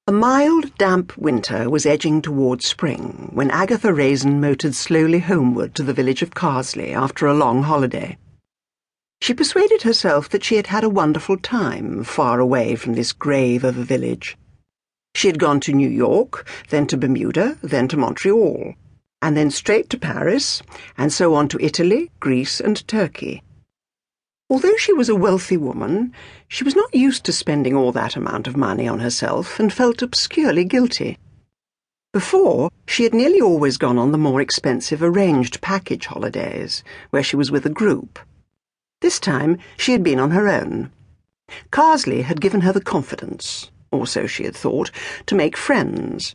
A mild, damp winter was edging towards spring when Agatha Raisin motored slowly homeward to the village of Carsely after a long holiday. She persuaded herself that she had had a wonderful time far away from this grave of a village. She had gone to New York, then to Bermuda, then to Montreal, and then straight to Paris, and so on to Italy, Greece, and Turkey. Although she was a wealthy woman, she was not used to spending all that amount of money on herself and felt obscurely guilty. Before, she had nearly always gone on the more expensive arranged package holidays, where she was with a group. This time, she had been on her own. Carsely had given her the confidence, or so she had thought, to make friends.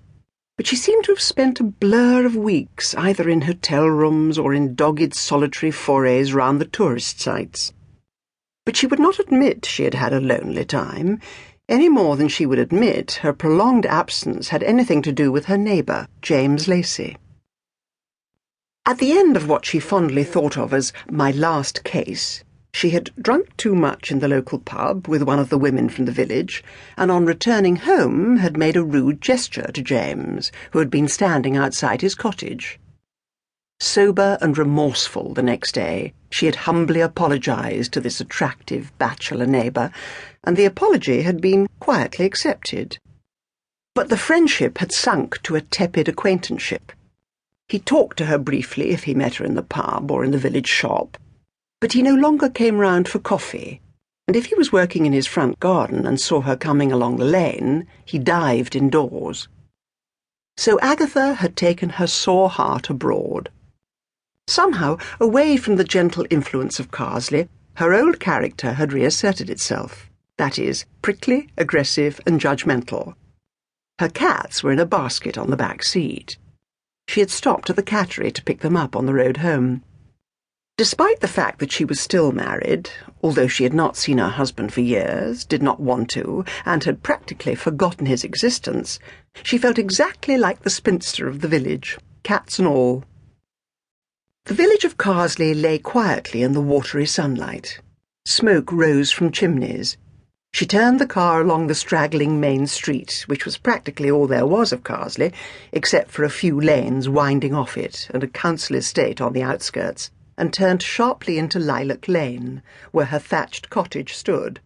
But she seemed to have spent a blur of weeks either in hotel rooms or in dogged solitary forays round the tourist sites. But she would not admit she had had a lonely time, any more than she would admit her prolonged absence had anything to do with her neighbour, James Lacey. At the end of what she fondly thought of as my last case, she had drunk too much in the local pub with one of the women from the village, and on returning home had made a rude gesture to James, who had been standing outside his cottage. Sober and remorseful the next day, she had humbly apologised to this attractive bachelor neighbour, and the apology had been quietly accepted. But the friendship had sunk to a tepid acquaintanceship. He talked to her briefly if he met her in the pub or in the village shop, but he no longer came round for coffee, and if he was working in his front garden and saw her coming along the lane, he dived indoors. So Agatha had taken her sore heart abroad. Somehow, away from the gentle influence of Carsely, her old character had reasserted itself, that is, prickly, aggressive, and judgmental. Her cats were in a basket on the back seat. She had stopped at the cattery to pick them up on the road home. Despite the fact that she was still married, although she had not seen her husband for years, did not want to, and had practically forgotten his existence, she felt exactly like the spinster of the village, cats and all. The village of Carsely lay quietly in the watery sunlight. Smoke rose from chimneys. She turned the car along the straggling main street, which was practically all there was of Carsely, except for a few lanes winding off it and a council estate on the outskirts, and turned sharply into Lilac Lane, where her thatched cottage stood.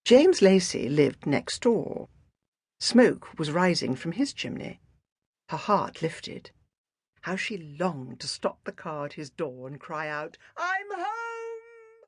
James Lacey lived next door. Smoke was rising from his chimney. Her heart lifted. How she longed to stop the car at his door and cry out, "I'm home!"